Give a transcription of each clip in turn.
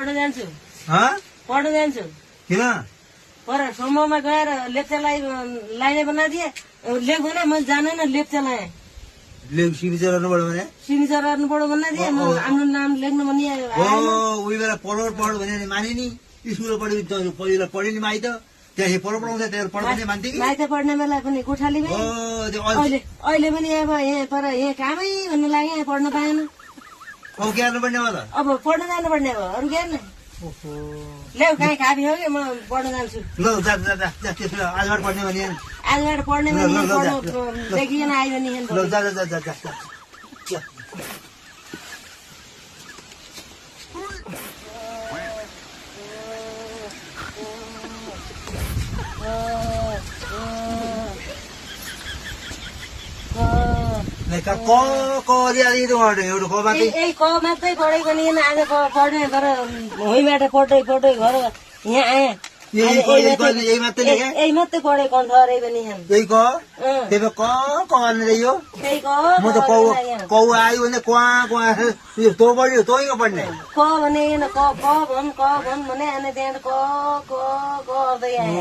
पढ्न जान्छु हाँ पढ्न जान्छु किन पर समूहमा गएर लेप्चालाई लाइने बनाइदिए लेख भने म जानेन लेप्चा लाएँ सिग्नेचर गर्नुपर्यो भने सिग्नेचर गर्नु पऱ्यो बनाइदिए म आफ्नो नाम लेख्नु भने उही बेला पढ भने माने नि स्कुलमा पहिला पढ्यो नि माइत त्यहाँ पढ पढाउँछ त्यहाँ पढ्ने मान्थे कि माइत पढ्ने बेला पनि गोठालीमै अहिले अहिले पनि अब यहाँ पर यहाँ कामै भन्नु लाग्यो यहाँ पढ्न पाएन अब के गर्नुपर्ने हो त अब पढ्न जानुपर्ने हो अरू के नै ल्याउ कहीँ खाबी हो कि म पढ्न जान्छु ल त्यसो आजबाट पढ्ने भने आजबाट पढ्ने भने देखिएन आयो नि ल जा यही क मात्रै पढेको नि आज पढ्ने तर भुइँबाट पढ्दै घर यहाँ आएँ यही मात्रै पढे कण्ठ अरे पनि यही क त्यही क गर्ने यो म त कौ आयो भने तँ पढ्यो तँ पढ्ने क भने क भन् भने अनि त्यहाँबाट क गर्दै आएँ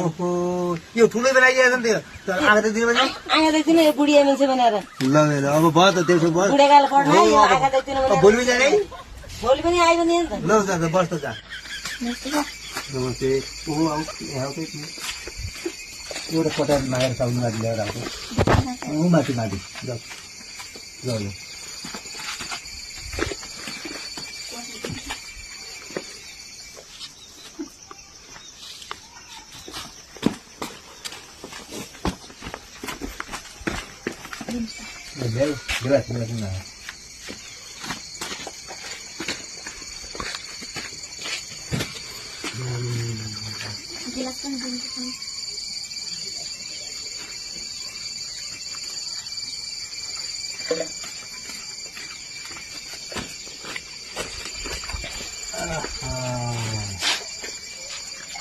यो ठुलै बेला आइदिएछ नि त्यो आँखा देख्दिन भने आँखा देख्दिन यो बुढिया मान्छे भनेर ल अब भयो त त्यसो भयो बुढेकाले पढ्न आँखा देख्दिन भोलि पनि जाने भोलि पनि आयो नि त ल जा बस त जा नमस्ते एउटा पटार मागेर साउन माथि ल्याएर आएको माथि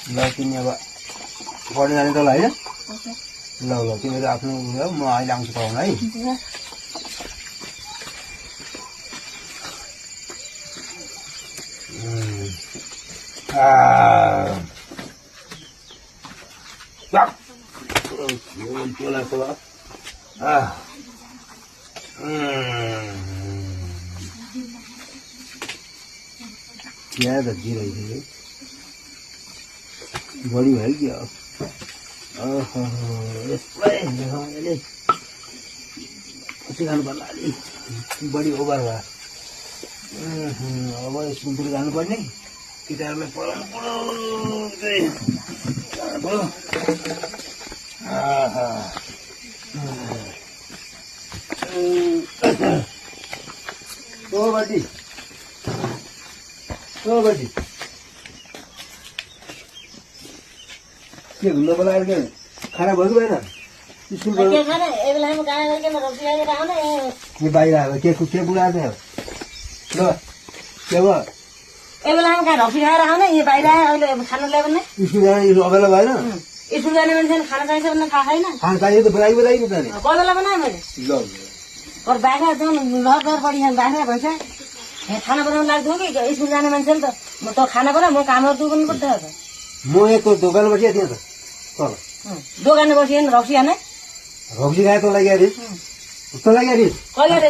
ल तिमी अब पढ्न जाने तल होइन ल तिमीहरू आफ्नो म अहिले आउँछु पढाउन है क्या त जिराइदियो बढी भयो कि यसले कति खानु पर्ला अलिक बढी ओभर भयो अब स्कुलतिर जानुपर्ने केटाहरूलाई पढाउनु पऱ्यो बाटी के घुम्न बोलाएर के खाना भयो कि भएन स्कुल बाहिर आयो के बुढाएको थियो ल के भयो यही बेलामा कहाँ रक्सी खाएर आउने यहाँ बाहिर आयो अहिले खानु ल्यायो भने स्कुल जाने अबेला भएन स्कुल जाने मान्छेले खाना चाहिन्छ भने थाहा छैन खाना चाहियो त बोलाइ नि त कोही बेला बनाएँ मैले ल अरू बाख्रा जाउँ लर पढिखान बाख्रा भन्छ खाना बनाउनु लाग्थ्यो कि स्कुल जाने मान्छेले त त खाना बना म कामहरू दुर्नु पर्थ्यो त म एक दोकानमा बसिएको थिएँ त तल दोकानमा बसियो नि रक्सी खाने रक्सी खाए तँ लागि रिस कहिले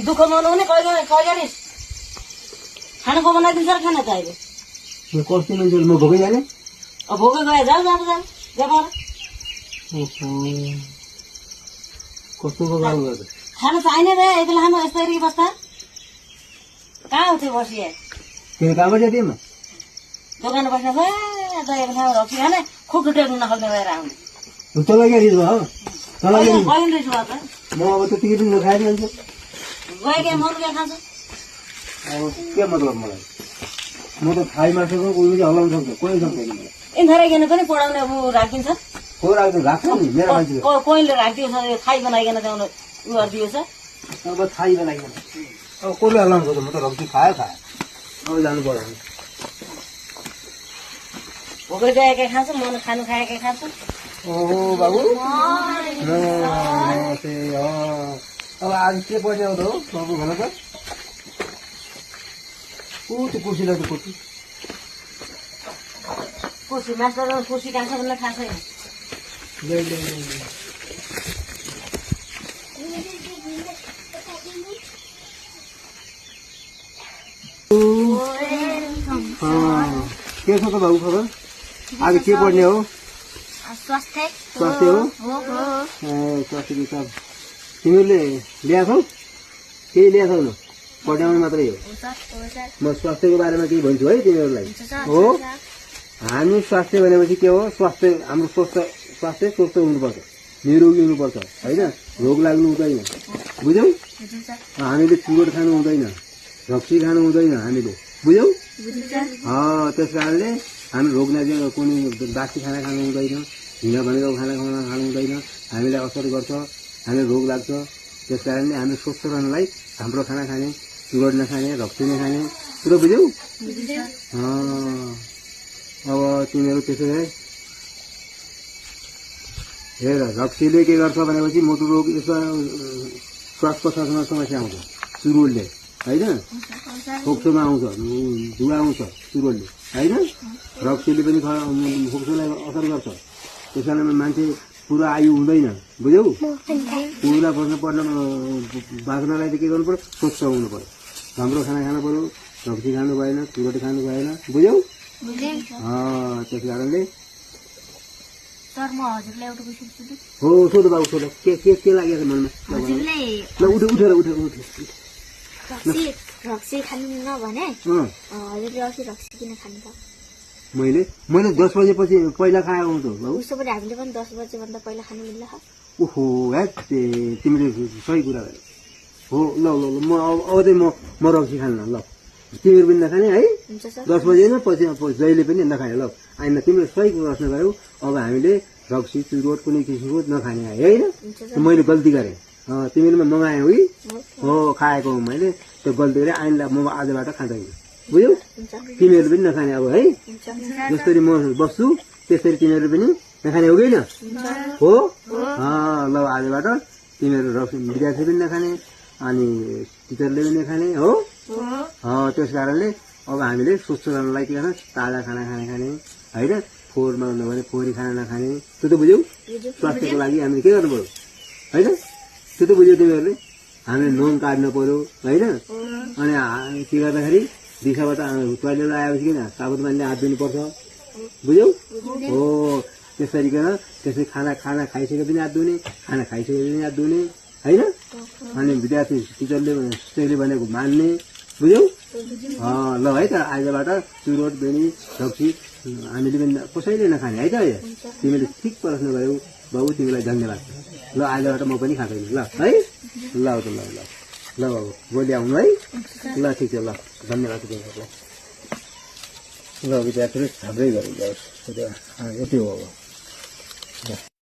दुःख मनाउने कहिले रिस खाना को बनाइदिन्छ र खाना चाहियो कस्तो मान्छे म भोकै जाने अब भोकै गए जाऊ कस्तो गाउँ गर्छ खाना चाहिने रे यति लामो यस्तै री बस्दा कहाँ उठ्यो बसिए किन कहाँमा जाने तिमी दोकानमा बस्दा रक्सी खाने खुब टेक्नु नखल्ने भएर आउने तँ लागि रिस भयो कहिले रिस भयो त म अब त्यतिकै पनि नखाएर जान्छु गए क्या मरु क्या खान्छ अब के मतलब मलाई म त थाहै मासेको कोही पनि हल्लाउनु सक्छ कोही सक्दैन मलाई इन्थराइकन पनि पढाउने अब राखिन्छ को राख्छ राख्छ नि मेरो मान्छे कोहीले राखिदियो थाई बनाइकन त्याउनु उ गरिदियो छ अब थाई बनाइकन अब कसले हल्लाउनु सक्छ म त रक्सी खायो अब जानु पर्यो भोकै गएकै खान्छ मन खानु खाएकै खान्छ ओहो बाबु अब आज के पढ्ने हो त हो बाबु भन त त्यो कुर्सी लाग्छ कुर्सी कोसी मास्टर कोसी कान्छ भन्ने थाहा छैन के छ त बाबु खबर आज के पढ्ने हो स्वास्थ्य स्वास्थ्य हो ए स्वास्थ्य किताब तिमीहरूले ल्याएको केही ल्याएको छैन पढाउने मात्रै हो म स्वास्थ्यको बारेमा केही भन्छु है तिमीहरूलाई हो हामी स्वास्थ्य भनेपछि के हो स्वास्थ्य हाम्रो स्वास्थ्य स्वस्थ हुनुपर्छ निरोगी हुनुपर्छ होइन रोग लाग्नु हुँदैन बुझ्यौ हामीले चुरोट खानु हुँदैन रक्सी खानु हुँदैन हामीले बुझ्यौ त्यस कारणले हामी रोग लाग्यो कुनै बासी खाना खानु हुँदैन हिँड भनेको खाना खानु हुँदैन हामीलाई असर गर्छ हामीलाई रोग लाग्छ त्यस कारणले हामी स्वस्थ रहनलाई हाम्रो खाना खाने चुरोट नखाने रक्सी नखाने कुरो बुझ्यौ अब तिमीहरू त्यसो है हेर रक्सीले के गर्छ भनेपछि मुटु रोग यसमा श्वास प्रश्वासमा समस्या आउँछ चुरोटले होइन फोक्सोमा आउँछ धुवा आउँछ चुरोटले होइन रक्सीले पनि फोक्सोलाई असर गर्छ त्यस कारणले मान्छे पुरा आयु हुँदैन बुझ्यौ पुरा बाँच्नलाई चाहिँ के गर्नु पर्यो स्वस्थ हुनु पर्यो राम्रो खाना खानु पर्यो रक्सी खानु भएन चुरोट खानु भएन बुझ्यौ त्यस कारणले सर म हजुरलाई एउटा क्वेसन सोध्छु हो सोध बाबु सोध के लागेको मनमा हजुरले ल उठेर रक्सी खानु नभने हजुरले अस्ति रक्सी किन खानु त मैले 10 बजेपछि पहिला खाएको हुँ त बाबु उसो पनि हामीले पनि 10 बजेभन्दा पहिला खानु मिल्ला ओहो हेट तिमीले सही कुरा गरे हो ल म अब चाहिँ म रक्सी खान्न ल तिमीहरू पनि नखाने है 10 बजे न पछि जहिले पनि नखाने ल आइन तिमीले सही प्रश्न गर्यौ अब हामीले रक्सी चुरोट कुनै किसिमको नखाने होइन मैले गल्ती गरेँ तिमीले मगाएँ है हो खाएको मैले त्यो गल्ती गरेँ आइनलाई म आजबाट खाँदैन बुझ्यौ तिमीहरू पनि नखाने अब है जसरी म बस्छु त्यसरी तिमीहरू पनि नखाने हो कि न हो ल आजबाट तिमीहरू रक्सी विद्यार्थी पनि नखाने अनि टिचरले पनि नखाने हो त्यस कारणले अब हामीले स्वस्थ रहनलाई के गर्छ ताजा खाना खाने होइन फोहोरमा नभने फोहोरी खाना नखाने त्यो त बुझ्यौ स्वास्थ्यको लागि हामीले के गर्नु पर्यो होइन त्यो त बुझ्यौ तिमीहरूले हामीले नोङ काट्नु पर्यो होइन अनि के गर्दाखेरि दिशाबाट टोइलेट आएपछि किन साबुन पानीले हात धुनुपर्छ बुझ्यौ हो त्यसरीकन त्यसै खाना खाइसकेपछि हात धुने खाना खाइसकेपछि हात धुने होइन अनि विद्यार्थी टिचरले भनेको मान्ने बुझ्यौ ल है त आजबाट चुरोट बेनी रक्सी हामीले पनि कसैले नखाने है त तिमीले ठिक प्रश्न गर्यौ बाबु तिमीलाई धन्यवाद ल आजबाट म पनि खाँदैन ल है ल बाबु भोलि आउनु है ल ठिक छ ल धन्यवाद तपाईँहरूलाई ल विद्यार्थीहरू हाम्रै गरिदिनुहोस् यति हो अब